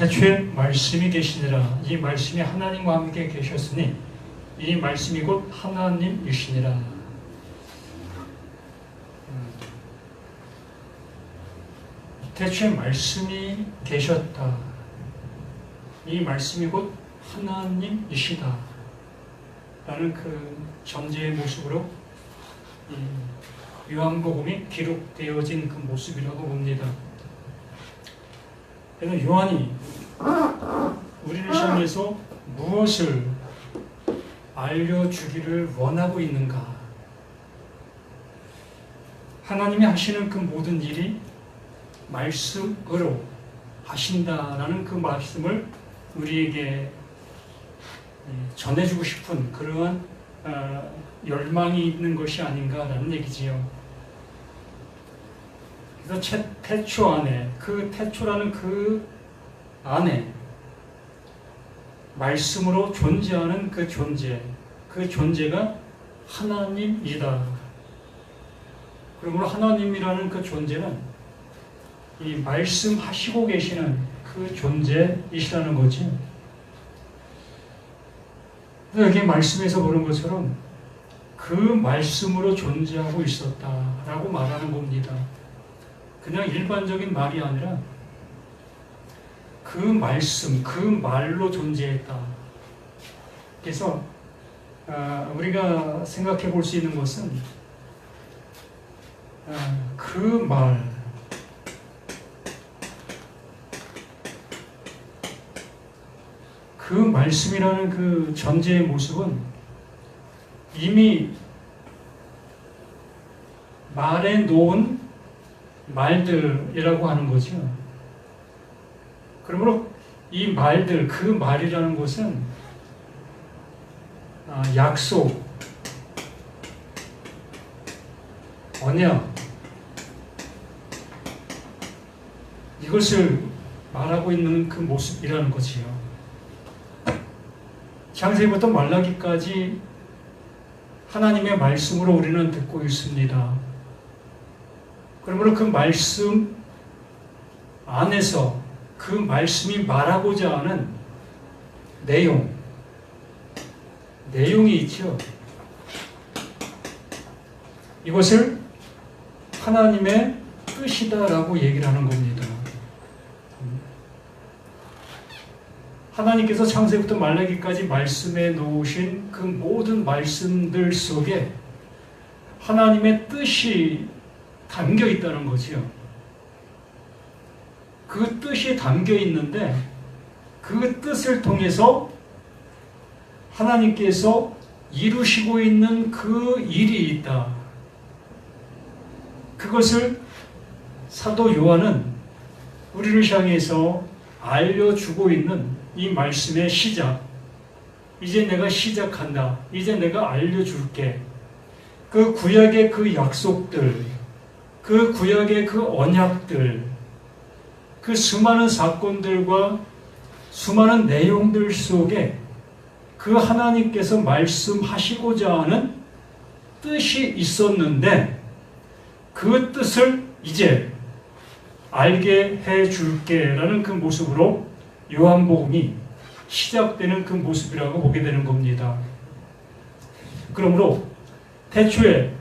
태초에 말씀이 계시니라. 이 말씀이 하나님과 함께 계셨으니 이 말씀이 곧 하나님이시니라. 태초에 말씀이 계셨다. 이 말씀이 곧 하나님이시다. 라는 그 전제의 모습으로 요한복음이 기록되어진 그 모습이라고 봅니다. 그래서 요한이 우리를 향해서 무엇을 알려주기를 원하고 있는가? 하나님이 하시는 그 모든 일이 말씀으로 하신다라는 그 말씀을 우리에게 전해주고 싶은 그러한 열망이 있는 것이 아닌가라는 얘기지요. 그래서 태초 안에, 그 태초라는 그 안에 말씀으로 존재하는 그 존재가 하나님이다. 그러므로 하나님이라는 그 존재는 이 말씀하시고 계시는 그 존재이시라는 거지. 여기 말씀에서 보는 것처럼 그 말씀으로 존재하고 있었다라고 말하는 겁니다. 그냥 일반적인 말이 아니라 그 말씀, 그 말로 존재했다. 그래서 우리가 생각해 볼 수 있는 것은 그 말, 그 말씀이라는 그 전제의 모습은 이미 말해 놓은 말들이라고 하는 거죠. 그러므로 이 말들, 그 말이라는 것은 약속, 언약, 이것을 말하고 있는 그 모습이라는 거지요. 창세기부터 말라기까지 하나님의 말씀으로 우리는 듣고 있습니다. 그러므로 그 말씀 안에서 그 말씀이 말하고자 하는 내용이 있죠. 이것을 하나님의 뜻이다라고 얘기를 하는 겁니다. 하나님께서 창세기부터 말라기까지 말씀해 놓으신 그 모든 말씀들 속에 하나님의 뜻이 담겨 있다는 거지요. 그 뜻이 담겨 있는데 그 뜻을 통해서 하나님께서 이루시고 있는 그 일이 있다. 그것을 사도 요한은 우리를 향해서 알려주고 있는 이 말씀의 시작, 이제 내가 시작한다. 이제 내가 알려줄게. 그 구약의 그 약속들, 그 구약의 그 언약들, 그 수많은 사건들과 수많은 내용들 속에 그 하나님께서 말씀하시고자 하는 뜻이 있었는데 그 뜻을 이제 알게 해줄게 라는 그 모습으로 요한복음이 시작되는 그 모습이라고 보게 되는 겁니다. 그러므로 태초에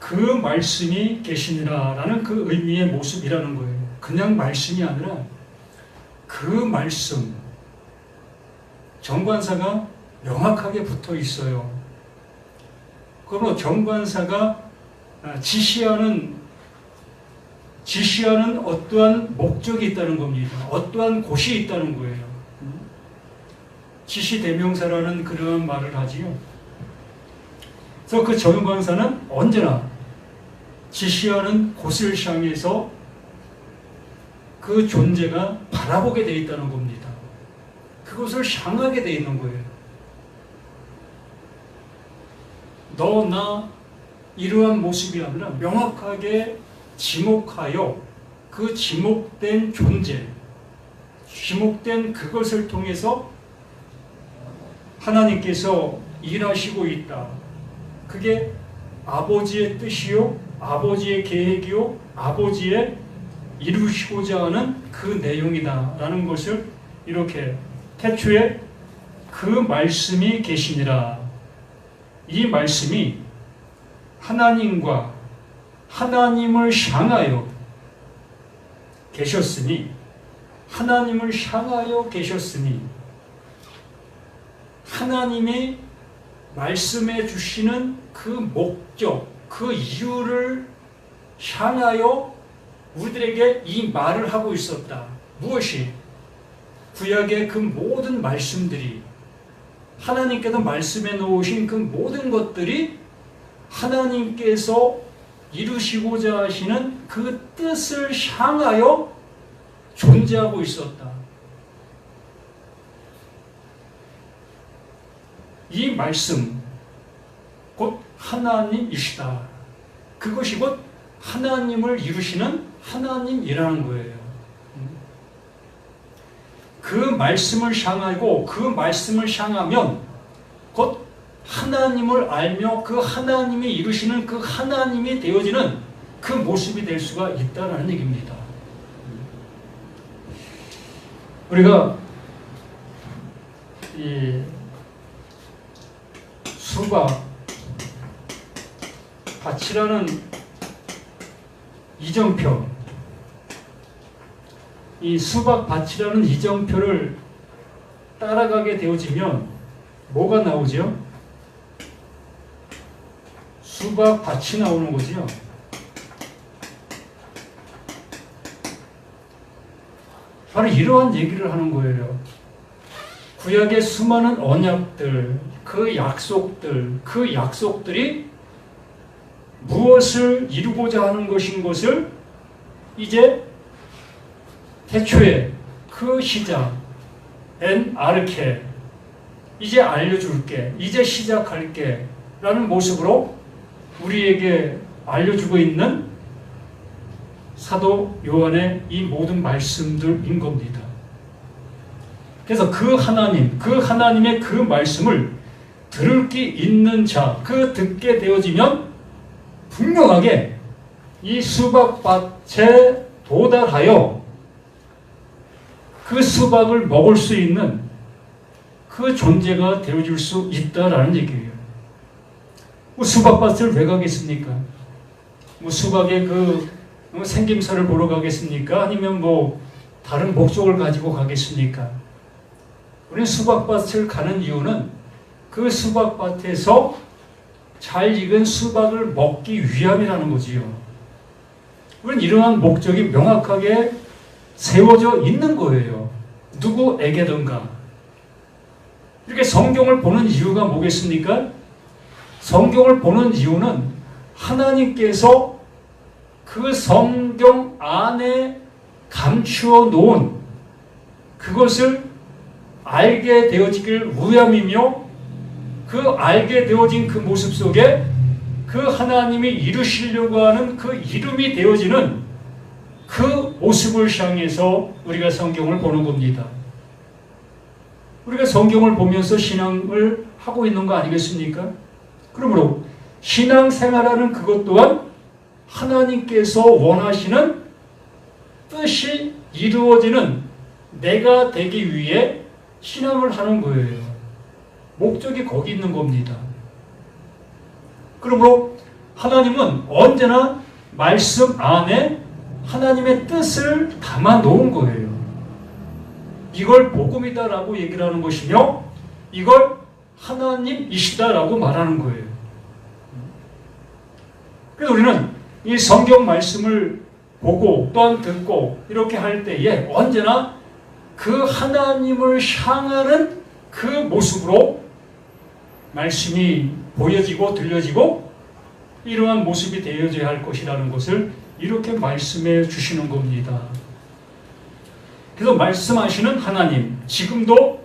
그 말씀이 계시니라 라는 그 의미의 모습이라는 거예요. 그냥 말씀이 아니라 그 말씀, 정관사가 명확하게 붙어 있어요. 그러므로 정관사가 지시하는 어떠한 목적이 있다는 겁니다. 어떠한 곳이 있다는 거예요. 지시대명사라는 그런 말을 하지요. 그래서 그 정관사는 언제나 지시하는 곳을 향해서 그 존재가 바라보게 되어 있다는 겁니다. 그것을 향하게 되어 있는 거예요. 너, 나, 이러한 모습이 아니라 명확하게 지목하여 그 지목된 존재, 지목된 그것을 통해서 하나님께서 일하시고 있다. 그게 아버지의 뜻이요, 아버지의 계획이요, 아버지의 이루시고자 하는 그 내용이다라는 것을 이렇게 태초에 그 말씀이 계시니라. 이 말씀이 하나님과 하나님을 향하여 계셨으니 하나님을 향하여 계셨으니 하나님이 말씀해 주시는 그 목적, 그 이유를 향하여 우리들에게 이 말을 하고 있었다. 무엇이? 구약의 그 모든 말씀들이 하나님께서 말씀해 놓으신 그 모든 것들이 하나님께서 이루시고자 하시는 그 뜻을 향하여 존재하고 있었다. 이 말씀 곧 하나님이시다. 그것이 곧 하나님을 이루시는 하나님이라는 거예요. 그 말씀을 향하고 그 말씀을 향하면 곧 하나님을 알며 그 하나님이 이루시는 그 하나님이 되어지는 그 모습이 될 수가 있다는 얘기입니다. 우리가 이 수박 밭이라는 이정표, 이 수박 밭이라는 이정표를 따라가게 되어지면 뭐가 나오죠? 수박 밭이 나오는 거죠. 바로 이러한 얘기를 하는 거예요. 구약의 수많은 언약들, 그 약속들이 무엇을 이루고자 하는 것인 것을 이제 태초에 그 시작, 아르케, 이제 알려줄게, 이제 시작할게 라는 모습으로 우리에게 알려주고 있는 사도 요한의 이 모든 말씀들인 겁니다. 그래서 그 하나님의 그 말씀을 들을 게 있는 자, 그 듣게 되어지면 분명하게 이 수박밭에 도달하여 그 수박을 먹을 수 있는 그 존재가 되어줄 수 있다라는 얘기예요. 뭐 수박밭을 왜 가겠습니까? 뭐 수박의 그 생김새를 보러 가겠습니까? 아니면 뭐 다른 목적을 가지고 가겠습니까? 우리는 수박밭을 가는 이유는 그 수박밭에서 잘 익은 수박을 먹기 위함이라는 거지요. 우리는 이러한 목적이 명확하게 세워져 있는 거예요. 누구에게든가. 이렇게 성경을 보는 이유가 뭐겠습니까? 성경을 보는 이유는 하나님께서 그 성경 안에 감추어 놓은 그것을 알게 되어지길 위함이며 그 알게 되어진 그 모습 속에 그 하나님이 이루시려고 하는 그 이름이 되어지는 그 모습을 향해서 우리가 성경을 보는 겁니다. 우리가 성경을 보면서 신앙을 하고 있는 거 아니겠습니까? 그러므로 신앙생활하는 그것 또한 하나님께서 원하시는 뜻이 이루어지는 내가 되기 위해 신앙을 하는 거예요. 목적이 거기 있는 겁니다. 그러므로 하나님은 언제나 말씀 안에 하나님의 뜻을 담아 놓은 거예요. 이걸 복음이다라고 얘기를 하는 것이며 이걸 하나님이시다라고 말하는 거예요. 그래서 우리는 이 성경 말씀을 보고 또한 듣고 이렇게 할 때에 언제나 그 하나님을 향하는 그 모습으로 말씀이 보여지고 들려지고 이러한 모습이 되어져야 할 것이라는 것을 이렇게 말씀해 주시는 겁니다. 그래서 말씀하시는 하나님, 지금도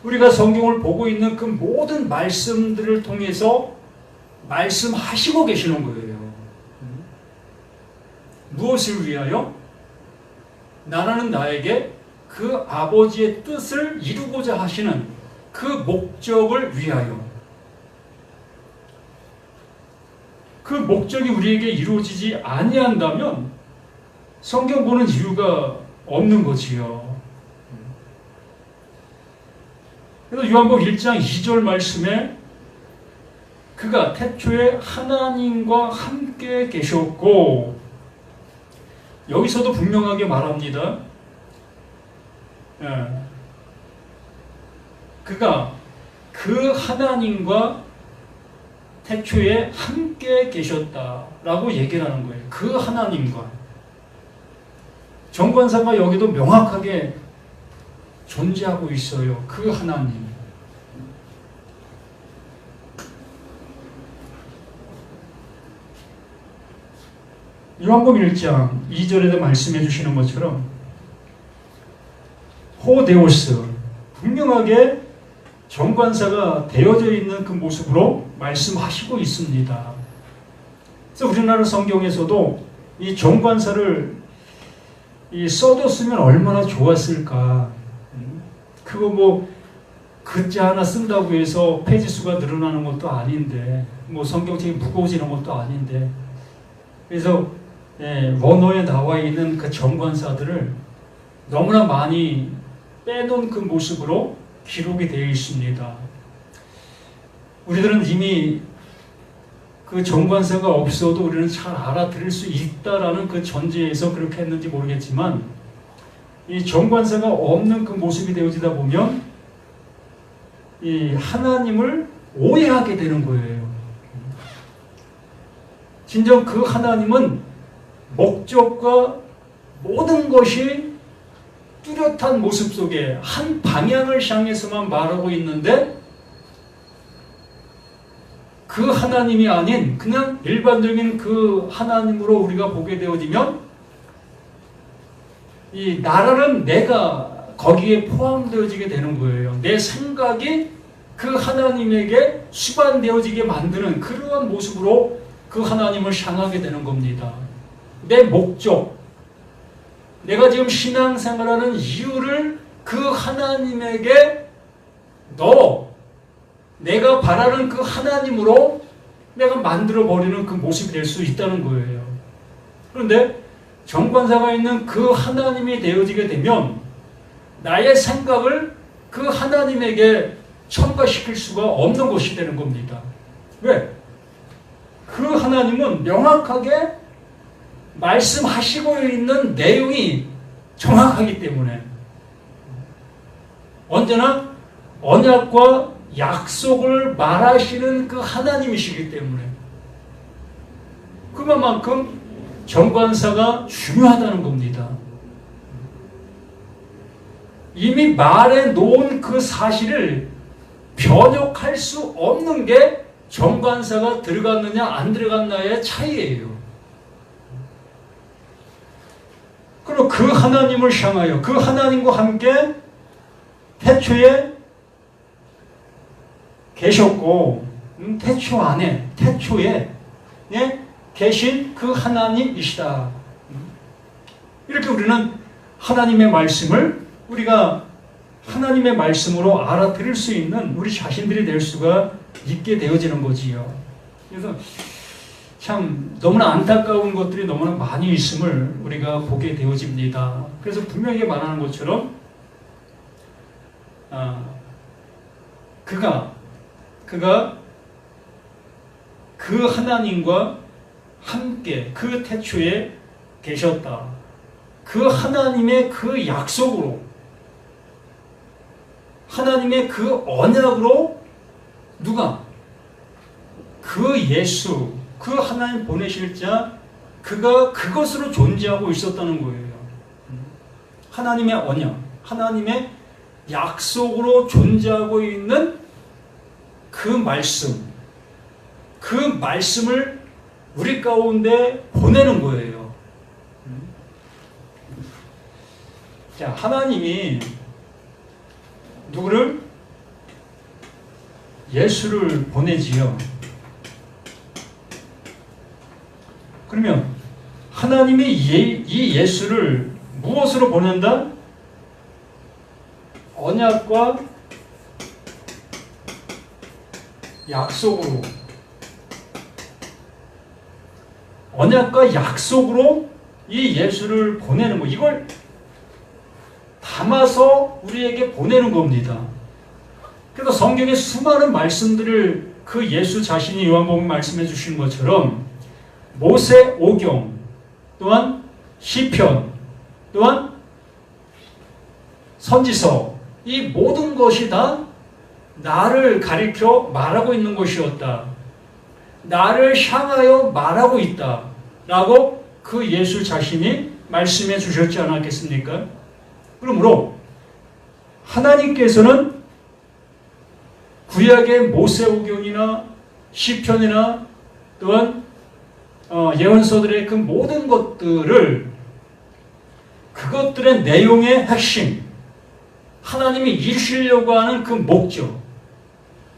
우리가 성경을 보고 있는 그 모든 말씀들을 통해서 말씀하시고 계시는 거예요. 무엇을 위하여? 나라는 나에게 그 아버지의 뜻을 이루고자 하시는 그 목적을 위하여. 그 목적이 우리에게 이루어지지 아니한다면 성경 보는 이유가 없는 거지요. 그래서 요한복음 1장 2절 말씀에 그가 태초에 하나님과 함께 계셨고, 여기서도 분명하게 말합니다. 그가 그 하나님과 태초에 함께 계셨다라고 얘기를 하는 거예요. 그 하나님과. 정관사가 여기도 명확하게 존재하고 있어요. 그 하나님. 요한복음 1장 2절에도 말씀해 주시는 것처럼 호데오스, 분명하게 정관사가 되어져 있는 그 모습으로 말씀하시고 있습니다. 그래서 우리나라 성경에서도 이 정관사를 써뒀으면 얼마나 좋았을까. 그거 뭐 글자 하나 쓴다고 해서 페이지 수가 늘어나는 것도 아닌데, 뭐 성경책이 무거워지는 것도 아닌데, 그래서 원어에 나와 있는 그 정관사들을 너무나 많이 빼놓은 그 모습으로 기록이 되어 있습니다. 우리들은 이미 그 정관사가 없어도 우리는 잘 알아들을 수 있다라는 그 전제에서 그렇게 했는지 모르겠지만, 이 정관사가 없는 그 모습이 되어지다 보면 이 하나님을 오해하게 되는 거예요. 진정 그 하나님은 목적과 모든 것이 뚜렷한 모습 속에 한 방향을 향해서만 말하고 있는데, 그 하나님이 아닌 그냥 일반적인 그 하나님으로 우리가 보게 되어지면 이 나라는 내가 거기에 포함되어지게 되는 거예요. 내 생각이 그 하나님에게 수반되어지게 만드는 그러한 모습으로 그 하나님을 향하게 되는 겁니다. 내 목적, 내가 지금 신앙생활하는 이유를 그 하나님에게 내가 바라는 그 하나님으로 내가 만들어버리는 그 모습이 될 수 있다는 거예요. 그런데 정관사가 있는 그 하나님이 되어지게 되면 나의 생각을 그 하나님에게 첨가시킬 수가 없는 것이 되는 겁니다. 왜? 그 하나님은 명확하게 말씀하시고 있는 내용이 정확하기 때문에, 언제나 언약과 약속을 말하시는 그 하나님이시기 때문에 그만큼 정관사가 중요하다는 겁니다. 이미 말해 놓은 그 사실을 변혁할 수 없는 게 정관사가 들어갔느냐 안 들어갔느냐의 차이예요. 그리고 그 하나님을 향하여 그 하나님과 함께 태초에 계셨고, 태초 안에, 태초에 계신 그 하나님이시다. 이렇게 우리는 하나님의 말씀을 우리가 하나님의 말씀으로 알아들을 수 있는 우리 자신들이 될 수가 있게 되어지는 거지요. 그래서 참 너무나 안타까운 것들이 너무나 많이 있음을 우리가 보게 되어집니다. 그래서 분명히 말하는 것처럼 그가 그 하나님과 함께 그 태초에 계셨다. 그 하나님의 그 약속으로, 하나님의 그 언약으로 누가? 그 예수, 그 하나님 보내실 자, 그가 그것으로 존재하고 있었다는 거예요. 하나님의 언약, 하나님의 약속으로 존재하고 있는 그 말씀을 우리 가운데 보내는 거예요. 자, 하나님이 누구를? 예수를 보내지요. 그러면 하나님이 이 예수를 무엇으로 보낸다? 언약과 약속으로, 언약과 약속으로 이 예수를 보내는 거, 이걸 담아서 우리에게 보내는 겁니다. 그래서 성경의 수많은 말씀들을 그 예수 자신이 요한복음 말씀해 주신 것처럼 모세 오경, 또한 시편, 또한 선지서, 이 모든 것이 다 나를 가리켜 말하고 있는 것이었다. 나를 향하여 말하고 있다. 라고 그 예수 자신이 말씀해 주셨지 않았겠습니까? 그러므로 하나님께서는 구약의 모세오경이나 시편이나 또한 예언서들의 그 모든 것들을, 그것들의 내용의 핵심, 하나님이 이루시려고 하는 그 목적,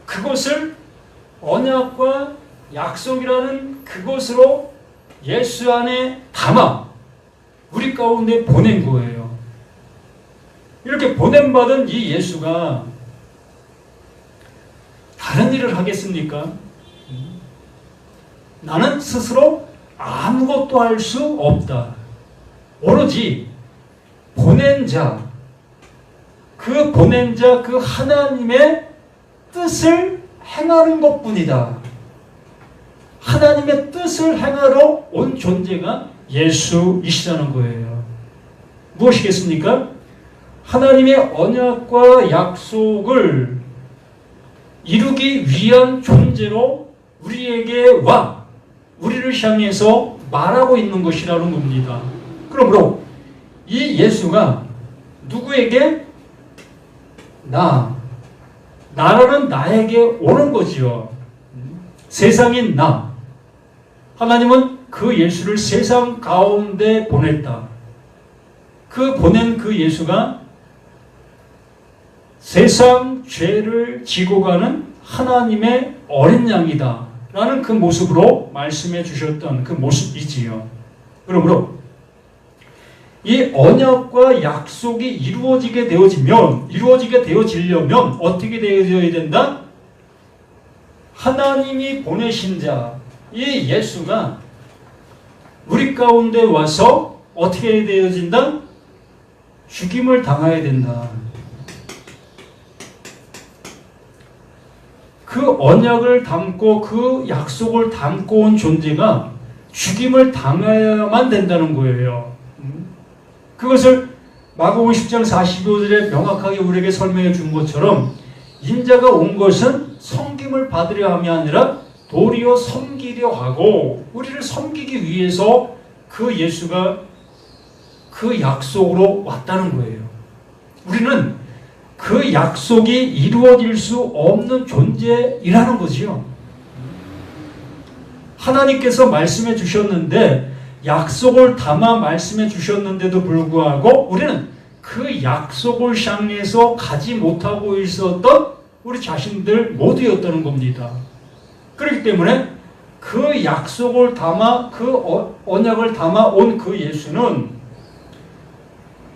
그것을 언약과 약속이라는 그것으로 예수 안에 담아 우리 가운데 보낸 거예요. 이렇게 보냄받은 이 예수가 다른 일을 하겠습니까? 나는 스스로 아무것도 할 수 없다. 오로지 보낸 자, 그 하나님의 뜻을 행하는 것뿐이다. 하나님의 뜻을 행하러 온 존재가 예수이시라는 거예요. 무엇이겠습니까? 하나님의 언약과 약속을 이루기 위한 존재로 우리에게 와 우리를 향해서 말하고 있는 것이라는 겁니다. 그러므로 이 예수가 누구에게? 나라는 나에게 오는 거지요. 세상인 나. 하나님은 그 예수를 세상 가운데 보냈다. 보낸 그 예수가 세상 죄를 지고 가는 하나님의 어린 양이다 라는 그 모습으로 말씀해 주셨던 그 모습이지요. 그러므로 이 언약과 약속이 이루어지게 되어지려면 어떻게 되어져야 된다? 하나님이 보내신 자, 이 예수가 우리 가운데 와서 어떻게 되어진다? 죽임을 당해야 된다. 그 언약을 담고 그 약속을 담고 온 존재가 죽임을 당해야만 된다는 거예요. 그것을 마가복음 10장 45절에 명확하게 우리에게 설명해 준 것처럼 인자가 온 것은 섬김을 받으려 함이 아니라 도리어 섬기려 하고, 우리를 섬기기 위해서 그 예수가 그 약속으로 왔다는 거예요. 우리는 그 약속이 이루어질 수 없는 존재이라는 거지요. 하나님께서 말씀해 주셨는데, 약속을 담아 말씀해 주셨는데도 불구하고 우리는 그 약속을 향해서 가지 못하고 있었던 우리 자신들 모두였다는 겁니다. 그렇기 때문에 그 약속을 담아, 그 언약을 담아 온 그 예수는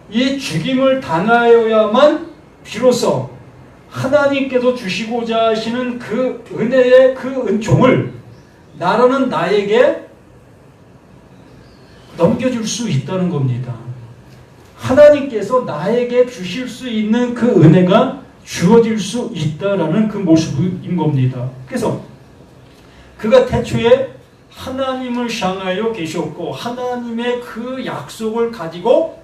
이 죽임을 당하여야만 비로소 하나님께서 주시고자 하시는 그 은혜의 그 은총을 나라는 나에게 넘겨줄 수 있다는 겁니다. 하나님께서 나에게 주실 수 있는 그 은혜가 주어질 수 있다라는 그 모습인 겁니다. 그래서 그가 태초에 하나님을 향하여 계셨고 하나님의 그 약속을 가지고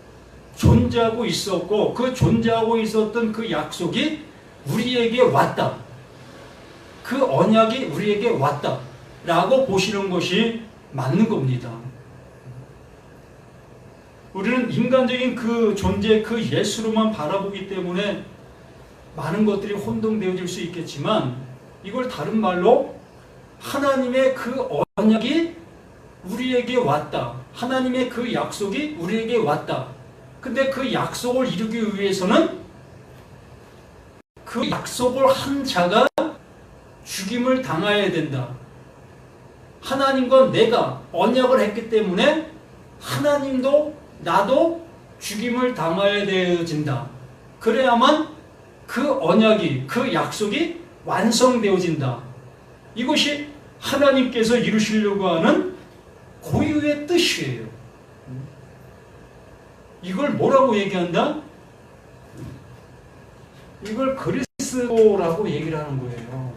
존재하고 있었고, 그 존재하고 있었던 그 약속이 우리에게 왔다. 그 언약이 우리에게 왔다 라고 보시는 것이 맞는 겁니다. 우리는 인간적인 그 존재, 그 예수로만 바라보기 때문에 많은 것들이 혼동되어질 수 있겠지만, 이걸 다른 말로 하나님의 그 언약이 우리에게 왔다. 하나님의 그 약속이 우리에게 왔다. 근데 그 약속을 이루기 위해서는 그 약속을 한 자가 죽임을 당해야 된다. 하나님과 내가 언약을 했기 때문에 하나님도 나도 죽임을 당해야 되어진다. 그래야만 그 언약이, 그 약속이 완성되어진다. 이것이 하나님께서 이루시려고 하는 고유의 뜻이에요. 이걸 뭐라고 얘기한다? 이걸 그리스도라고 얘기를 하는 거예요.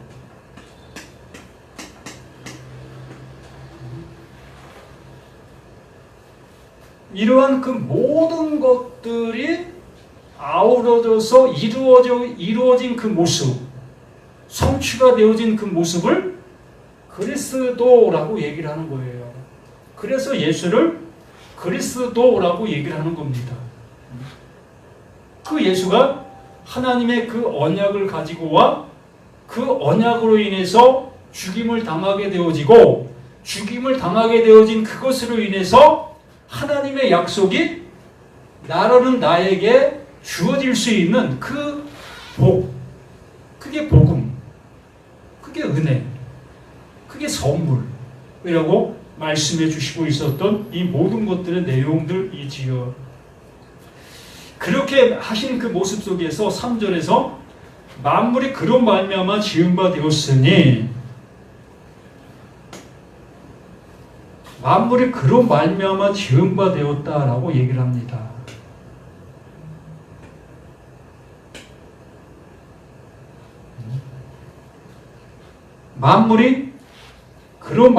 이러한 그 모든 것들이 아우러져서 이루어진 그 모습, 성취가 되어진 그 모습을 그리스도라고 얘기를 하는 거예요. 그래서 예수를 그리스도라고 얘기를 하는 겁니다. 그 예수가 하나님의 그 언약을 가지고와 그 언약으로 인해서 죽임을 당하게 되어지고 죽임을 당하게 되어진 그것으로 인해서 하나님의 약속이 나라는 나에게 주어질 수 있는 그 복, 그게 복음, 그게 은혜, 그게 선물이라고 말씀해 주시고 있었던 이 모든 것들의 내용들이지요. 그렇게 하신 그 모습 속에서 3절에서 만물이 그로 말미암아 지은 바 되었으니 만물이 그로 말미암아 지은 바 되었다라고 얘기를 합니다. 만물이 그로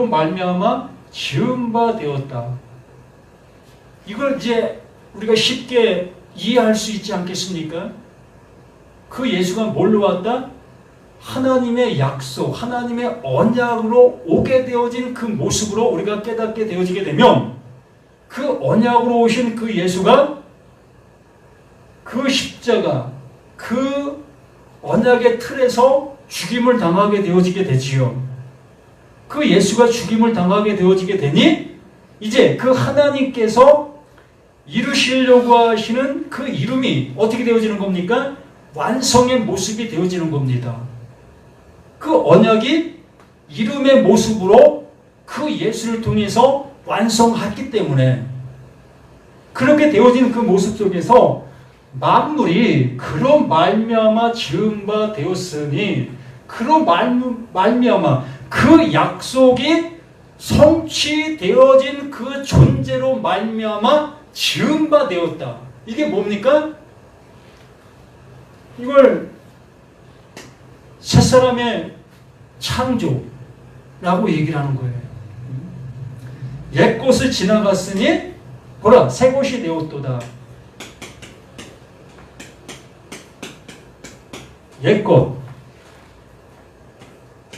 말미암아 지은 바 되었다. 이걸 이제 우리가 쉽게 이해할 수 있지 않겠습니까? 그 예수가 뭘로 왔다? 하나님의 약속, 하나님의 언약으로 오게 되어진 그 모습으로 우리가 깨닫게 되어지게 되면 그 언약으로 오신 그 예수가 그 십자가, 그 언약의 틀에서 죽임을 당하게 되어지게 되지요. 그 예수가 죽임을 당하게 되어지게 되니 이제 그 하나님께서 이루시려고 하시는 그 이름이 어떻게 되어지는 겁니까? 완성의 모습이 되어지는 겁니다. 그 언약이 이름의 모습으로 그 예수를 통해서 완성했기 때문에 그렇게 되어진 그 모습 속에서 만물이 그로 말미암아 지은 바 되었으니 그로 말미암아 그 약속이 성취되어진 그 존재로 말미암아 지은 바 되었다. 이게 뭡니까? 이걸 새사람의 창조라고 얘기를 하는 거예요. 옛것을 지나갔으니 보라 새것이 되었도다. 옛것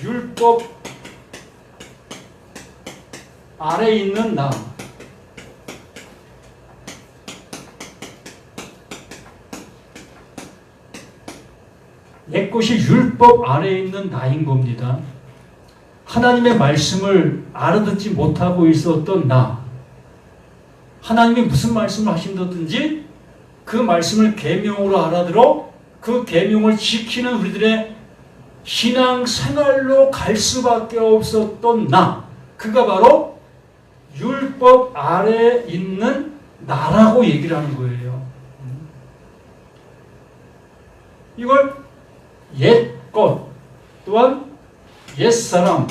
율법 아래 있는 나 옛것이 율법 아래에 있는 나인 겁니다. 하나님의 말씀을 알아듣지 못하고 있었던 나. 하나님이 무슨 말씀을 하신다든지 그 말씀을 계명으로 알아들어 그 계명을 지키는 우리들의 신앙 생활로 갈 수밖에 없었던 나. 그가 바로 율법 아래에 있는 나라고 얘기를 하는 거예요. 이걸 옛것 또한 옛사람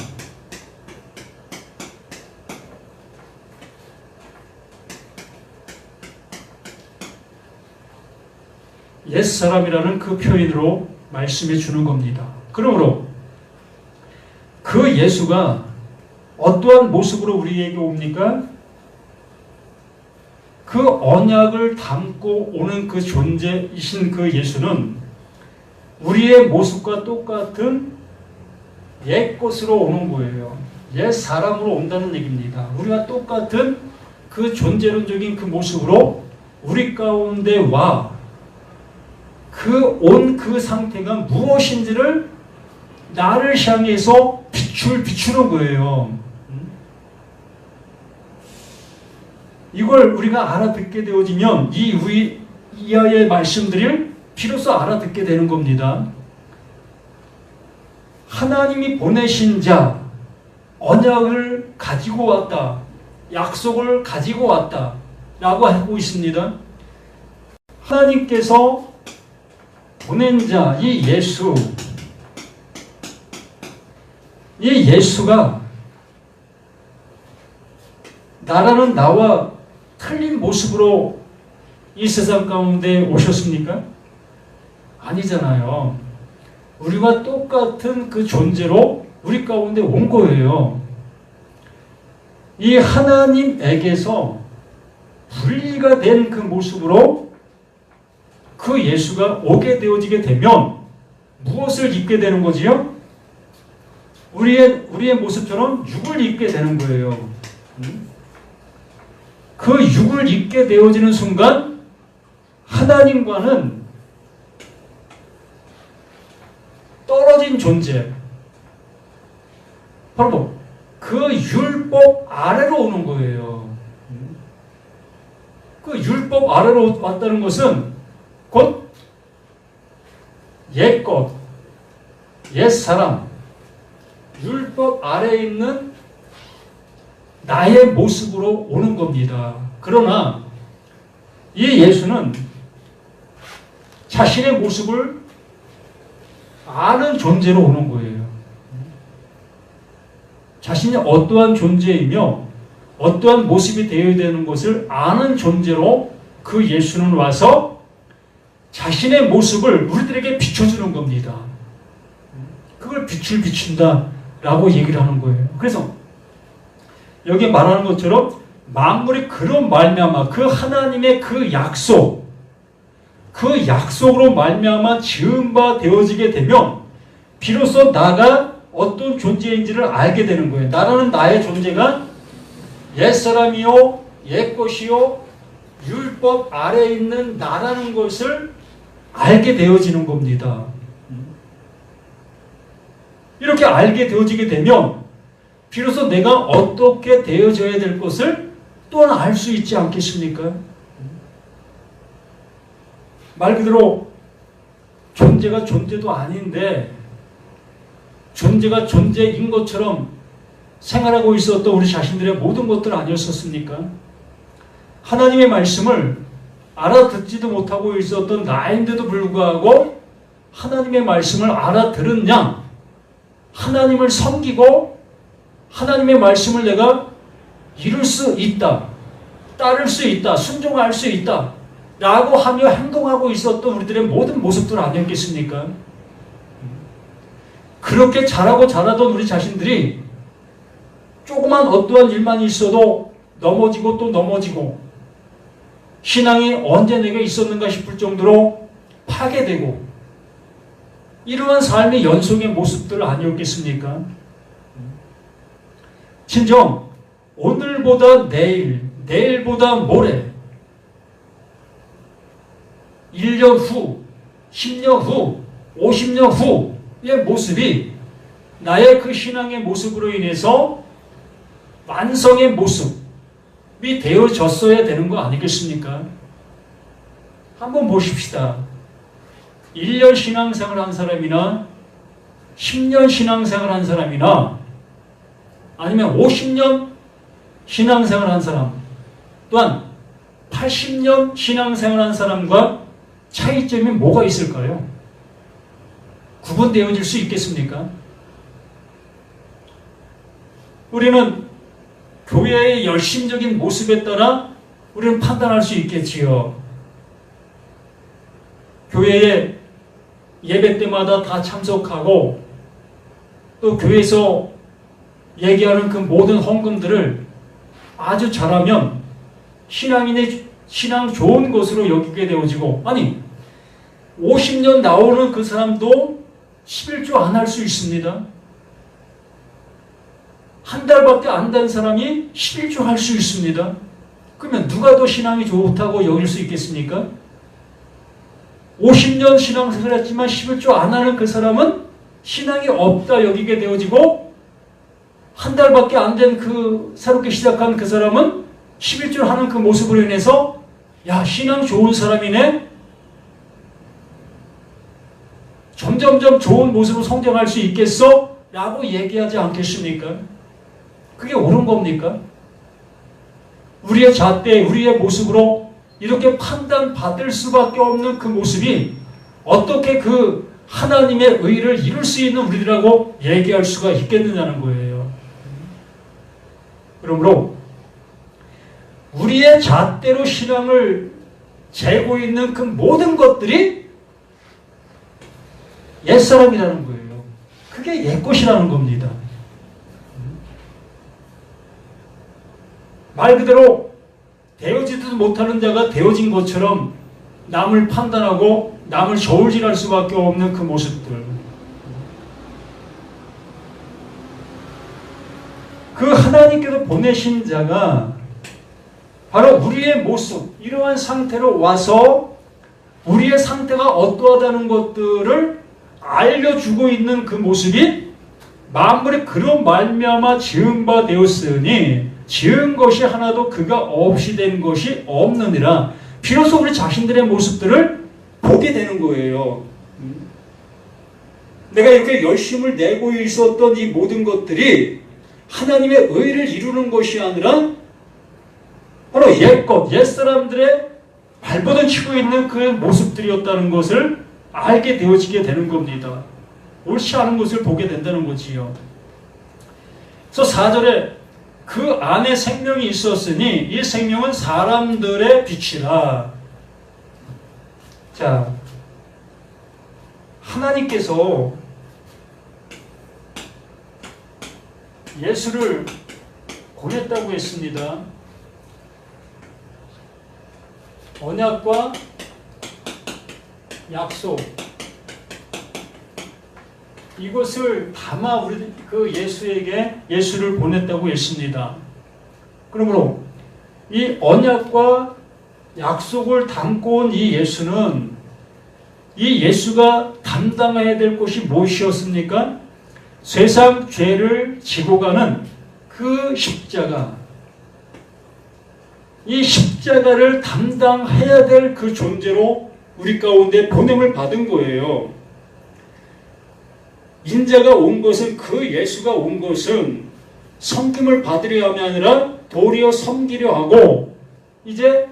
옛사람이라는 그 표현으로 말씀해 주는 겁니다. 그러므로 그 예수가 어떠한 모습으로 우리에게 옵니까? 그 언약을 담고 오는 그 존재이신 그 예수는 우리의 모습과 똑같은 옛것으로 오는 거예요. 옛 사람으로 온다는 얘기입니다. 우리와 똑같은 그 존재론적인 그 모습으로 우리 가운데 와 그 상태가 무엇인지를 나를 향해서 비추는 거예요. 이걸 우리가 알아듣게 되어지면 이하의 말씀들을 비로소 알아듣게 되는 겁니다. 하나님이 보내신 자, 언약을 가지고 왔다, 약속을 가지고 왔다 라고 하고 있습니다. 하나님께서 보낸 자, 이 예수가 나라는 나와 틀린 모습으로 이 세상 가운데 오셨습니까? 아니잖아요. 우리와 똑같은 그 존재로 우리 가운데 온 거예요. 이 하나님에게서 분리가 된 그 모습으로 그 예수가 오게 되어지게 되면 무엇을 입게 되는 거지요? 우리의 모습처럼 육을 입게 되는 거예요. 그 육을 입게 되어지는 순간 하나님과는 떨어진 존재, 바로 그 율법 아래로 오는 거예요. 그 율법 아래로 왔다는 것은 곧 옛것, 옛사람, 율법 아래에 있는 나의 모습으로 오는 겁니다. 그러나 이 예수는 자신의 모습을 아는 존재로 오는 거예요. 자신이 어떠한 존재이며 어떠한 모습이 되어야 되는 것을 아는 존재로 그 예수는 와서 자신의 모습을 우리들에게 비춰주는 겁니다. 그걸 빛을 비춘다 라고 얘기를 하는 거예요. 그래서 여기 말하는 것처럼 만물이 그로 말미암아 그 하나님의 그 약속으로 말미암아 지은 바 되어지게 되면 비로소 나가 어떤 존재인지를 알게 되는 거예요. 나라는 나의 존재가 옛사람이요 옛것이요 율법 아래에 있는 나라는 것을 알게 되어지는 겁니다. 이렇게 알게 되어지게 되면 비로소 내가 어떻게 되어져야 될 것을 또한 알 수 있지 않겠습니까? 말 그대로 존재가 존재도 아닌데 존재가 존재인 것처럼 생활하고 있었던 우리 자신들의 모든 것들 아니었었습니까? 하나님의 말씀을 알아듣지도 못하고 있었던 나인데도 불구하고 하나님의 말씀을 알아들은 양 하나님을 섬기고 하나님의 말씀을 내가 이룰 수 있다, 따를 수 있다, 순종할 수 있다 라고 하며 행동하고 있었던 우리들의 모든 모습들 아니었겠습니까? 그렇게 잘하고 잘하던 우리 자신들이 조그만 어떠한 일만 있어도 넘어지고 또 넘어지고 신앙이 언제 내게 있었는가 싶을 정도로 파괴되고 이러한 삶의 연속의 모습들 아니었겠습니까? 진정 오늘보다 내일, 내일보다 모레 1년 후, 10년 후, 50년 후의 모습이 나의 그 신앙의 모습으로 인해서 완성의 모습이 되어졌어야 되는 거 아니겠습니까? 한번 보십시다. 1년 신앙생활 한 사람이나 10년 신앙생활 한 사람이나 아니면 50년 신앙생활 한 사람 또한 80년 신앙생활 한 사람과 차이점이 뭐가 있을까요? 구분되어질 수 있겠습니까? 우리는 교회의 열심적인 모습에 따라 우리는 판단할 수 있겠지요. 교회에 예배 때마다 다 참석하고 또 교회에서 얘기하는 그 모든 헌금들을 아주 잘하면 신앙인의 신앙 좋은 것으로 여기게 되어지고 아니 50년 나오는 그 사람도 11조 안 할 수 있습니다. 한 달밖에 안 된 사람이 11조 할 수 있습니다. 그러면 누가 더 신앙이 좋다고 여길 수 있겠습니까? 50년 신앙생활 했지만 11조 안 하는 그 사람은 신앙이 없다 여기게 되어지고 한 달밖에 안 된 그 새롭게 시작한 그 사람은 11조 하는 그 모습으로 인해서 야 신앙 좋은 사람이네 점점점 좋은 모습으로 성장할 수 있겠어? 라고 얘기하지 않겠습니까? 그게 옳은 겁니까? 우리의 잣대, 우리의 모습으로 이렇게 판단받을 수밖에 없는 그 모습이 어떻게 그 하나님의 의를 이룰 수 있는 우리들하고 얘기할 수가 있겠느냐는 거예요. 그러므로 우리의 잣대로 신앙을 재고 있는 그 모든 것들이 옛사람이라는 거예요. 그게 옛것이라는 겁니다. 말 그대로 되어지지도 못하는 자가 되어진 것처럼 남을 판단하고 남을 저울질할 수밖에 없는 그 모습들. 그 하나님께서 보내신 자가 바로 우리의 모습, 이러한 상태로 와서 우리의 상태가 어떠하다는 것들을 알려주고 있는 그 모습이 만물이 그런 말미암아 지은 바 되었으니 지은 것이 하나도 그가 없이 된 것이 없느니라. 비로소 우리 자신들의 모습들을 보게 되는 거예요. 내가 이렇게 열심을 내고 있었던 이 모든 것들이 하나님의 의를 이루는 것이 아니라 바로 옛것, 옛사람들의 발버둥 치고 있는 그 모습들이었다는 것을 알게 되어지게 되는 겁니다. 옳지 않은 것을 보게 된다는 거지요. 그래서 4절에 그 안에 생명이 있었으니 이 생명은 사람들의 빛이라. 자, 하나님께서 예수를 보냈다고 했습니다. 언약과 약속, 이것을 담아 우리 그 예수에게 예수를 보냈다고 했습니다. 그러므로 이 언약과 약속을 담고 온 이 예수는 이 예수가 담당해야 될 것이 무엇이었습니까? 세상 죄를 지고 가는 그 십자가, 이 십자가를 담당해야 될 그 존재로 우리 가운데 보냄을 받은 거예요. 인자가 온 것은, 그 예수가 온 것은 섬김을 받으려 함이 아니라 도리어 섬기려 하고, 이제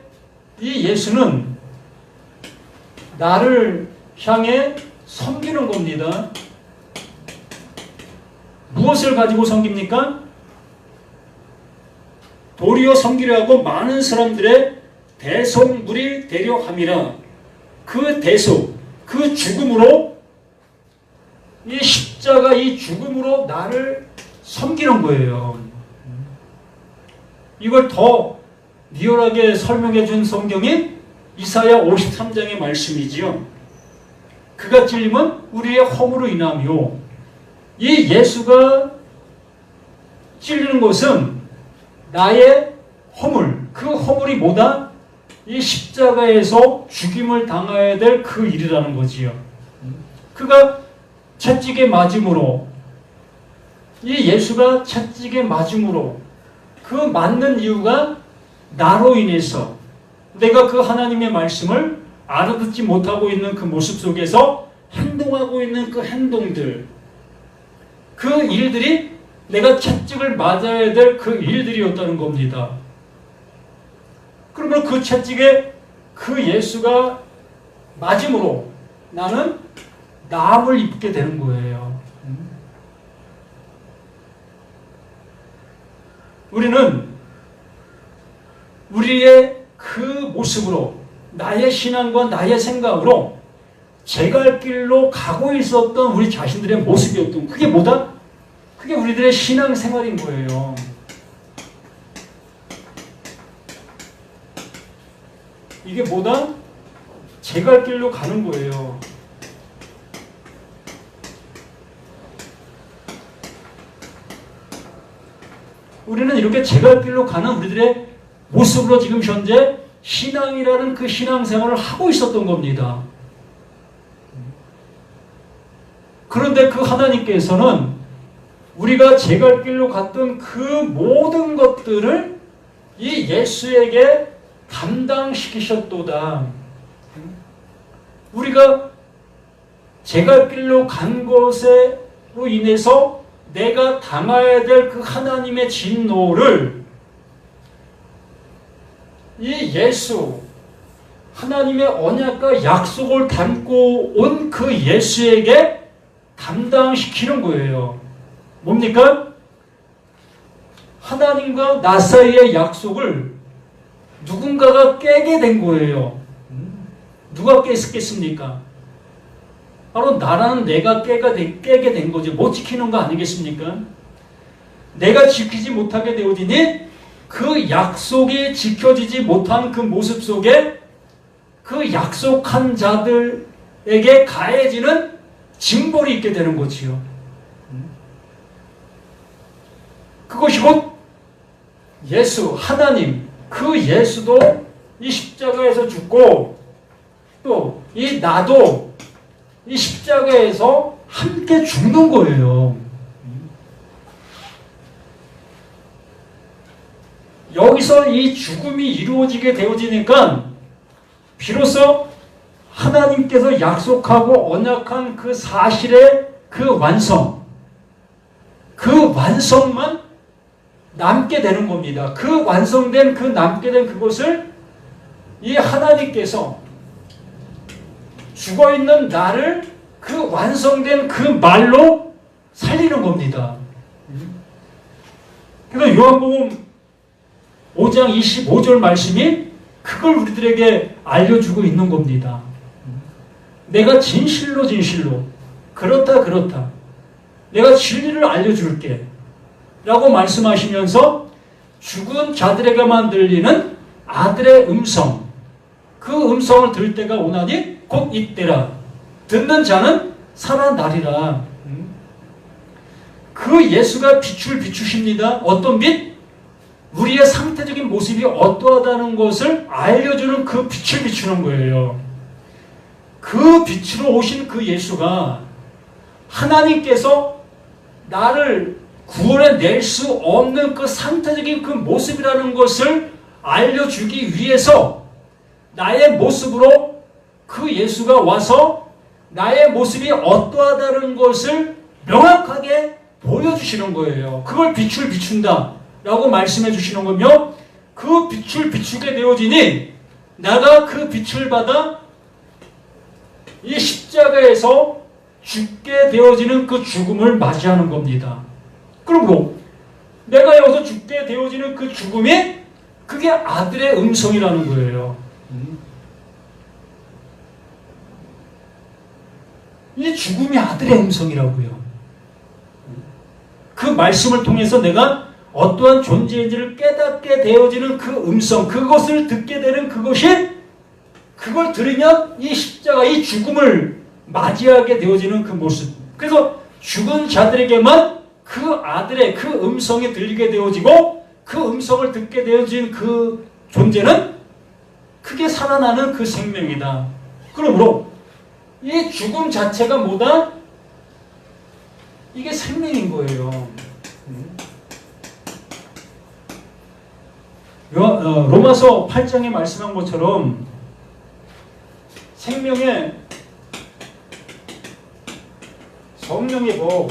이 예수는 나를 향해 섬기는 겁니다. 무엇을 가지고 섬깁니까? 도리어 섬기려 하고 많은 사람들의 대속물이 되려 함이라. 그 대속, 그 죽음으로, 이 십자가, 이 죽음으로 나를 섬기는 거예요. 이걸 더 리얼하게 설명해 준 성경이 이사야 53장의 말씀이지요. 그가 찔림은 우리의 허물로 인하며, 이 예수가 찔리는 것은 나의 허물, 그 허물이 뭐다? 이 십자가에서 죽임을 당해야 될 그 일이라는 거지요. 그가 채찍에 맞음으로, 이 예수가 채찍에 맞음으로, 그 맞는 이유가 나로 인해서 내가 그 하나님의 말씀을 알아듣지 못하고 있는 그 모습 속에서 행동하고 있는 그 행동들, 그 일들이 내가 채찍을 맞아야 될 그 일들이었다는 겁니다. 그러면 그 채찍에 그 예수가 맞음으로 나는 나음을 입게 되는 거예요. 우리는 우리의 그 모습으로, 나의 신앙과 나의 생각으로 제갈 길로 가고 있었던 우리 자신들의 모습이었던, 그게 뭐다? 그게 우리들의 신앙 생활인 거예요. 이게 뭐다? 제갈 길로 가는 거예요. 우리는 이렇게 제갈 길로 가는 우리들의 모습으로 지금 현재 신앙이라는 그 신앙생활을 하고 있었던 겁니다. 그런데 그 하나님께서는 우리가 제갈 길로 갔던 그 모든 것들을 이 예수에게 감당시키셨도다. 우리가 제갈 길로 간 것으로 인해서 내가 당해야 될 그 하나님의 진노를 이 예수, 하나님의 언약과 약속을 담고 온 그 예수에게 감당시키는 거예요. 뭡니까? 하나님과 나 사이의 약속을 누군가가 깨게 된 거예요. 누가 깼겠습니까? 바로 나라는 내가 깨게 된 거죠. 못 지키는 거 아니겠습니까? 내가 지키지 못하게 되어지니 그 약속이 지켜지지 못한 그 모습 속에 그 약속한 자들에게 가해지는 징벌이 있게 되는 거지요. 그것이 곧 예수, 하나님, 그 예수도 이 십자가에서 죽고 또 이 나도 이 십자가에서 함께 죽는 거예요. 여기서 이 죽음이 이루어지게 되어지니까 비로소 하나님께서 약속하고 언약한 그 사실의 그 완성만 남게 되는 겁니다. 그 완성된 그 남게 된 그것을 이 하나님께서 죽어있는 나를 그 완성된 그 말로 살리는 겁니다. 그래서 요한복음 5장 25절 말씀이 그걸 우리들에게 알려주고 있는 겁니다. 내가 진실로 그렇다 내가 진리를 알려줄게 라고 말씀하시면서 죽은 자들에게만 들리는 아들의 음성, 그 음성을 들을 때가 오나니 곧 이때라. 듣는 자는 살아나리라. 그 예수가 빛을 비추십니다. 어떤 빛? 우리의 상태적인 모습이 어떠하다는 것을 알려주는 그 빛을 비추는 거예요. 그 빛으로 오신 그 예수가 하나님께서 나를 구원해낼 수 없는 그 상태적인 그 모습이라는 것을 알려주기 위해서 나의 모습으로 그 예수가 와서 나의 모습이 어떠하다는 것을 명확하게 보여주시는 거예요. 그걸 빛을 비춘다 라고 말씀해 주시는 거며, 그 빛을 비추게 되어지니 내가 그 빛을 받아 이 십자가에서 죽게 되어지는 그 죽음을 맞이하는 겁니다. 그리고 내가 여기서 죽게 되어지는 그 죽음이 그게 아들의 음성이라는 거예요. 이 죽음이 아들의 음성이라고요. 그 말씀을 통해서 내가 어떠한 존재인지를 깨닫게 되어지는 그 음성, 그것을 듣게 되는 그것이, 그걸 들으면 이 십자가, 이 죽음을 맞이하게 되어지는 그 모습. 그래서 죽은 자들에게만 그 아들의 그 음성이 들리게 되어지고, 그 음성을 듣게 되어진 그 존재는 크게 살아나는 그 생명이다. 그러므로 이 죽음 자체가 뭐다? 이게 생명인 거예요. 로마서 8장에 말씀한 것처럼 생명의 성령의 법,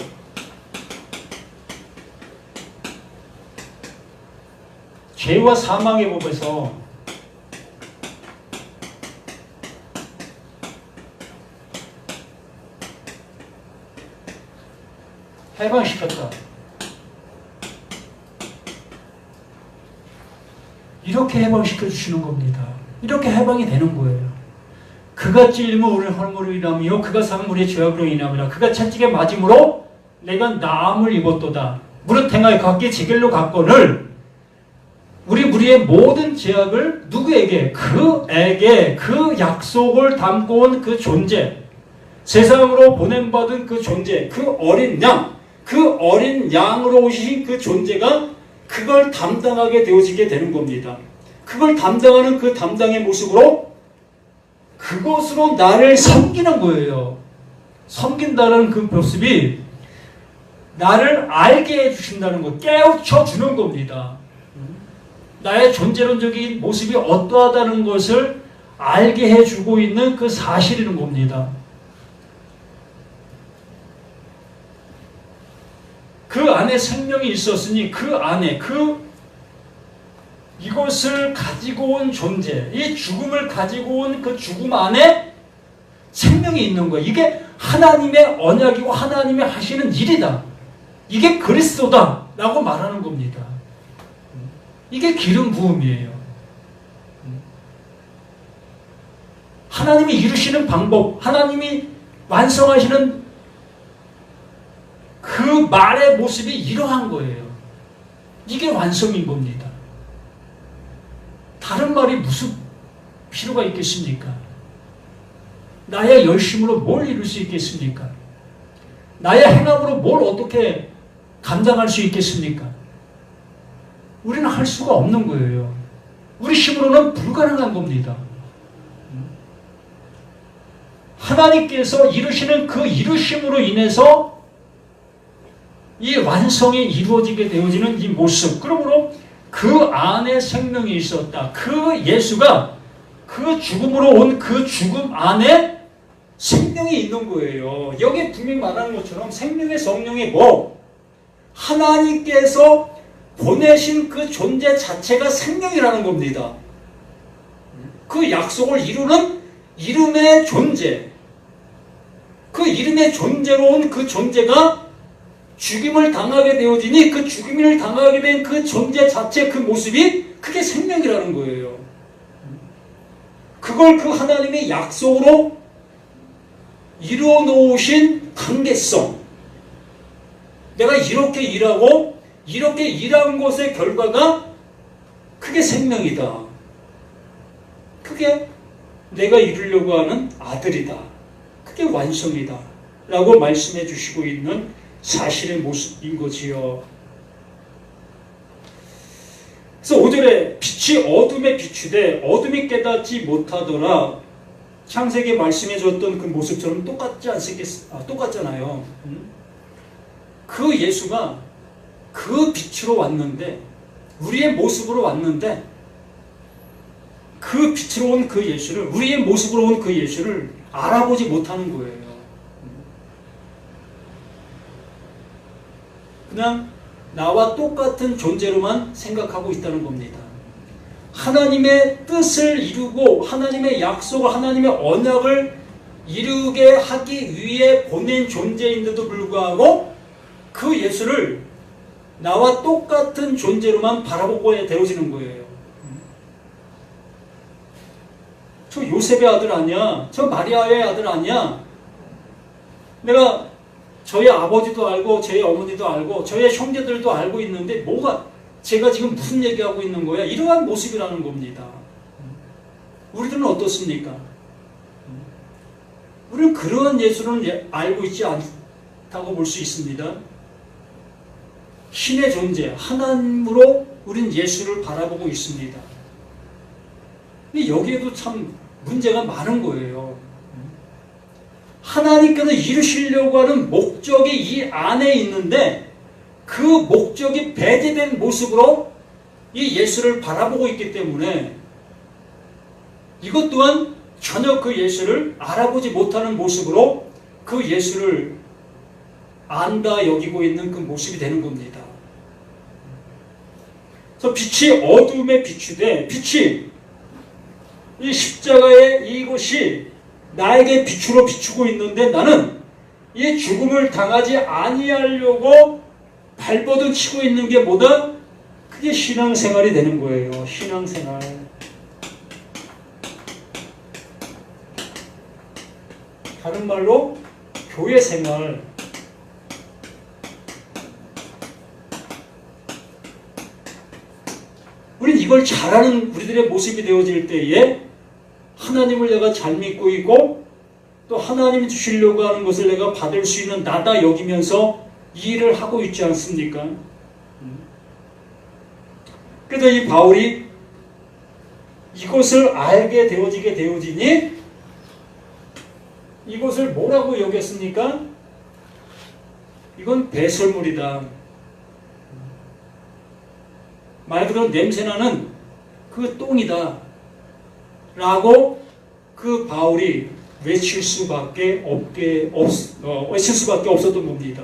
죄와 사망의 법에서 해방시켰다. 이렇게 해방시켜 주시는 겁니다. 이렇게 해방이 되는 거예요. 그가 찔림은 우리의 헐물로 인하며 그가 상은 우리의 죄악으로 인함이라. 그가 채찍에 맞음으로 내가 나음을 입었도다. 무릇 행하여 각기 제 길로 갔거늘 우리의 모든 죄악을 누구에게? 그에게, 그 약속을 담고 온 그 존재, 세상으로 보냄받은 그 존재, 그 어린 양, 그 어린 양으로 오신 그 존재가 그걸 담당하게 되어지게 되는 겁니다. 그걸 담당하는 그 담당의 모습으로 그것으로 나를 섬기는 거예요. 섬긴다는 그 모습이 나를 알게 해주신다는 것, 깨우쳐 주는 겁니다. 나의 존재론적인 모습이 어떠하다는 것을 알게 해주고 있는 그 사실이는 겁니다. 그 안에 생명이 있었으니 그 안에 이것을 가지고 온 존재, 이 죽음을 가지고 온 그 죽음 안에 생명이 있는 거예요. 이게 하나님의 언약이고 하나님이 하시는 일이다. 이게 그리스도다 라고 말하는 겁니다. 이게 기름 부음이에요. 하나님이 이루시는 방법, 하나님이 완성하시는 그 말의 모습이 이러한 거예요. 이게 완성인 겁니다. 다른 말이 무슨 필요가 있겠습니까? 나의 열심으로 뭘 이룰 수 있겠습니까? 나의 행함으로 뭘 어떻게 감당할 수 있겠습니까? 우리는 할 수가 없는 거예요. 우리 힘으로는 불가능한 겁니다. 하나님께서 이루시는 그 이루심으로 인해서 이 완성이 이루어지게 되어지는 이 모습, 그러므로 그 안에 생명이 있었다. 그 예수가 그 죽음으로 온 그 죽음 안에 생명이 있는 거예요. 여기 분명히 말하는 것처럼 생명의 성령이 뭐? 하나님께서 보내신 그 존재 자체가 생명이라는 겁니다. 그 약속을 이루는 이름의 존재, 그 이름의 존재로 온 그 존재가 죽임을 당하게 되어지니 그 죽임을 당하게 된 그 존재 자체 그 모습이 그게 생명이라는 거예요. 그걸 그 하나님의 약속으로 이루어 놓으신 관계성, 내가 이렇게 일하고 이렇게 일한 것의 결과가 그게 생명이다. 그게 내가 이루려고 하는 아들이다. 그게 완성이다. 라고 말씀해 주시고 있는 사실의 모습인 거지요. 그래서 5절에 빛이 어둠에 비추되 어둠이 깨닫지 못하더라. 창세기에 말씀해 줬던 그 모습처럼 똑같잖아요. 그 예수가 그 빛으로 왔는데, 우리의 모습으로 왔는데, 그 빛으로 온 그 예수를, 우리의 모습으로 온 그 예수를 알아보지 못하는 거예요. 그냥 나와 똑같은 존재로만 생각하고 있다는 겁니다. 하나님의 뜻을 이루고 하나님의 약속을, 하나님의 언약을 이루게 하기 위해 보낸 존재인데도 불구하고 그 예수를 나와 똑같은 존재로만 바라보고 되어지는 거예요. 저 요셉의 아들 아니야? 저 마리아의 아들 아니야? 내가 저희 아버지도 알고 저희 어머니도 알고 저희 형제들도 알고 있는데 뭐가, 제가 지금 무슨 얘기하고 있는 거야? 이러한 모습이라는 겁니다. 우리들은 어떻습니까? 우리는 그러한 예수를 알고 있지 않다고 볼 수 있습니다. 신의 존재, 하나님으로 우린 예수를 바라보고 있습니다. 근데 여기에도 참 문제가 많은 거예요. 하나님께서 이루시려고 하는 목적이 이 안에 있는데 그 목적이 배제된 모습으로 이 예수를 바라보고 있기 때문에 이것 또한 전혀 그 예수를 알아보지 못하는 모습으로 그 예수를 안다 여기고 있는 그 모습이 되는 겁니다. 그래서 빛이 어둠에 비추되, 빛이 이 십자가의 이곳이 나에게 빛으로 비추고 있는데 나는 이 죽음을 당하지 아니하려고 발버둥 치고 있는 게 뭐다? 그게 신앙생활이 되는 거예요. 신앙생활. 다른 말로 교회생활. 우린 이걸 잘하는 우리들의 모습이 되어질 때에 하나님을 내가 잘 믿고 있고 또 하나님이 주시려고 하는 것을 내가 받을 수 있는 나다 여기면서 이 일을 하고 있지 않습니까? 그래서 이 바울이 이것을 알게 되어지니 이것을 뭐라고 여겼습니까? 이건 배설물이다. 말 그대로 냄새나는 그 똥이다. 라고 그 바울이 외칠 수밖에 없었던 겁니다.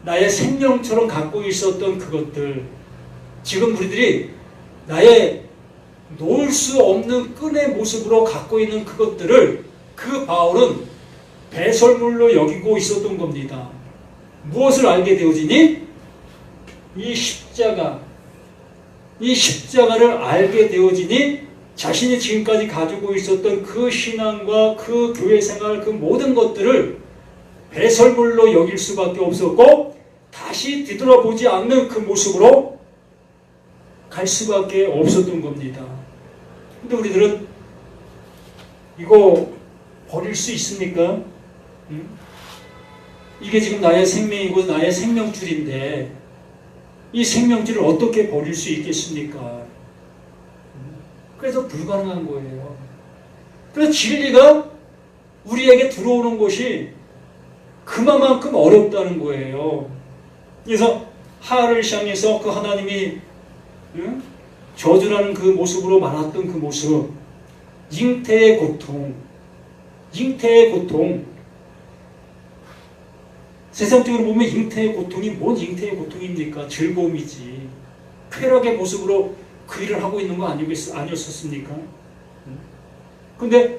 나의 생명처럼 갖고 있었던 그것들, 지금 우리들이 나의 놓을 수 없는 끈의 모습으로 갖고 있는 그것들을 그 바울은 배설물로 여기고 있었던 겁니다. 무엇을 알게 되어지니? 이 십자가를 알게 되어지니 자신이 지금까지 가지고 있었던 그 신앙과 그 교회 생활 그 모든 것들을 배설물로 여길 수밖에 없었고 다시 뒤돌아보지 않는 그 모습으로 갈 수밖에 없었던 겁니다. 근데 우리들은 이거 버릴 수 있습니까? 이게 지금 나의 생명이고 나의 생명줄인데 이 생명줄을 어떻게 버릴 수 있겠습니까? 그래서 불가능한 거예요. 그래서 진리가 우리에게 들어오는 것이 그만큼 어렵다는 거예요. 그래서 하를 향해서 그 하나님이 저주라는 그 모습으로 말았던 그 모습, 잉태의 고통, 잉태의 고통. 세상적으로 보면 잉태의 고통이 뭔 잉태의 고통입니까? 즐거움이지. 쾌락의 모습으로 그 일을 하고 있는 거 아니었습니까? 근데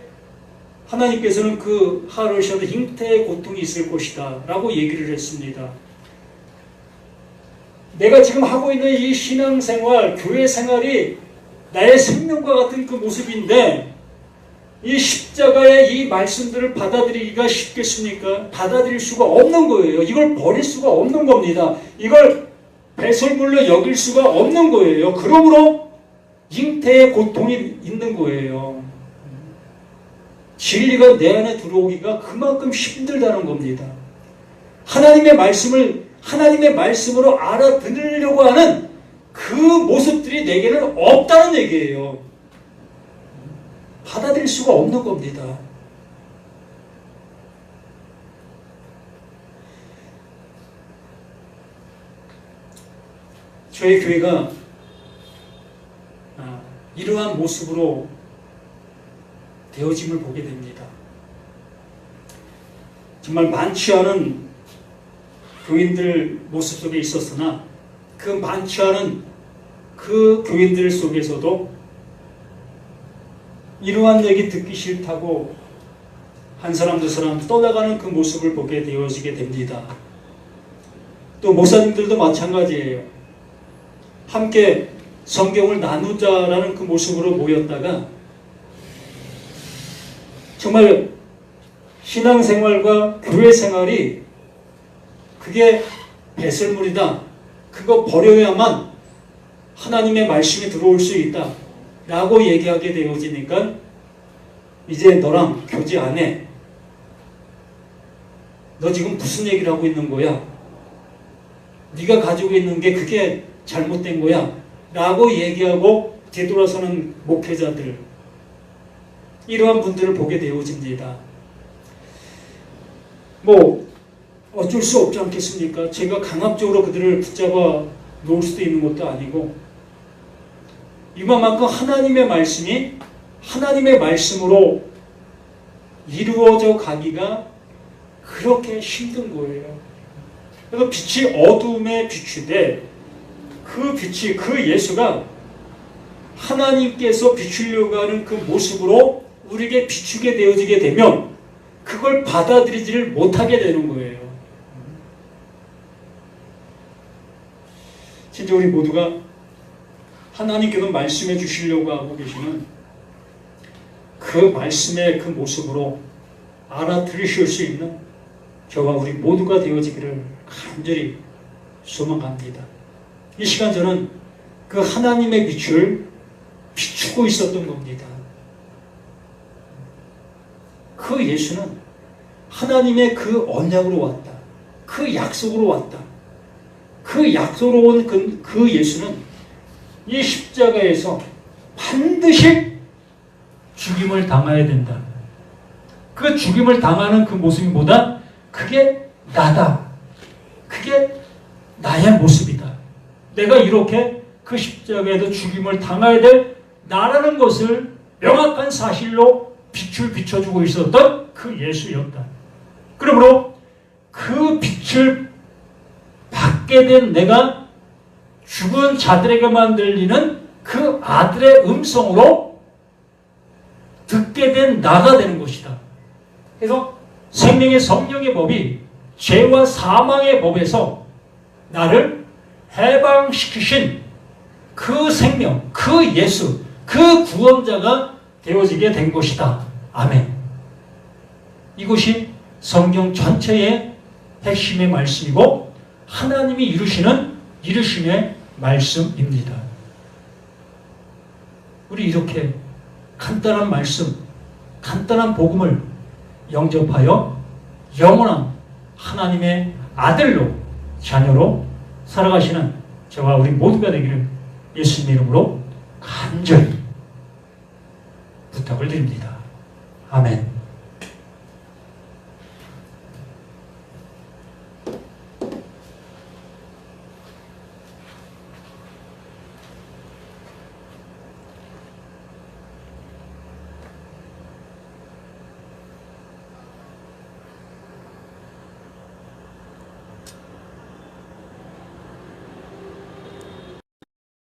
하나님께서는 그 하를 향해서 잉태의 고통이 있을 것이다 라고 얘기를 했습니다. 내가 지금 하고 있는 이 신앙생활, 교회 생활이 나의 생명과 같은 그 모습인데 이 십자가의 이 말씀들을 받아들이기가 쉽겠습니까? 받아들일 수가 없는 거예요. 이걸 버릴 수가 없는 겁니다. 이걸 배설물로 여길 수가 없는 거예요. 그러므로 잉태의 고통이 있는 거예요. 진리가 내 안에 들어오기가 그만큼 힘들다는 겁니다. 하나님의 말씀으로 알아들으려고 하는 그 모습들이 내게는 없다는 얘기예요. 받아들일 수가 없는 겁니다. 저희 교회가 이러한 모습으로 되어짐을 보게 됩니다. 정말 많지 않은 교인들 모습 속에 있었으나 그 많지 않은 그 교인들 속에서도 이러한 얘기 듣기 싫다고 한 사람 두 사람 떠나가는 그 모습을 보게 되어지게 됩니다. 또 목사님들도 마찬가지예요. 함께 성경을 나누자라는 그 모습으로 모였다가 정말 신앙생활과 교회생활이 그게 배설물이다. 그거 버려야만 하나님의 말씀이 들어올 수 있다. 라고 얘기하게 되어지니까 이제 너랑 교제 안 해. 너 지금 무슨 얘기를 하고 있는 거야? 네가 가지고 있는 게 그게 잘못된 거야. 라고 얘기하고 뒤돌아서는 목회자들. 이러한 분들을 보게 되어집니다. 어쩔 수 없지 않겠습니까? 제가 강압적으로 그들을 붙잡아 놓을 수도 있는 것도 아니고 이만큼 하나님의 말씀이 하나님의 말씀으로 이루어져 가기가 그렇게 힘든 거예요. 그래서 빛이 어둠에 비추되 그 빛이 그 예수가 하나님께서 비추려고 하는 그 모습으로 우리에게 비추게 되어지게 되면 그걸 받아들이지를 못하게 되는 거예요. 진짜 우리 모두가 하나님께서 말씀해 주시려고 하고 계시는 그 말씀의 그 모습으로 알아들으실 수 있는 저와 우리 모두가 되어지기를 간절히 소망합니다. 이 시간 저는 그 하나님의 빛을 비추고 있었던 겁니다. 그 예수는 하나님의 그 언약으로 왔다. 그 약속으로 왔다. 그 약속으로 온 그 예수는 이 십자가에서 반드시 죽임을 당해야 된다. 그 죽임을 당하는 그 모습보다 그게 나다. 그게 나의 모습이다. 내가 이렇게 그 십자가에도 죽임을 당해야 될 나라는 것을 명확한 사실로 빛을 비춰주고 있었던 그 예수였다. 그러므로 그 빛을 받게 된 내가 죽은 자들에게만 들리는 그 아들의 음성으로 듣게 된 나가 되는 것이다. 그래서 생명의 성령의 법이 죄와 사망의 법에서 나를 해방시키신 그 생명, 그 예수, 그 구원자가 되어지게 된 것이다. 아멘. 이것이 성경 전체의 핵심의 말씀이고 하나님이 이루시는 이루심의 말씀입니다. 우리 이렇게 간단한 말씀, 간단한 복음을 영접하여 영원한 하나님의 아들로, 자녀로 살아가시는 저와 우리 모두가 되기를 예수님의 이름으로 간절히 부탁을 드립니다. 아멘.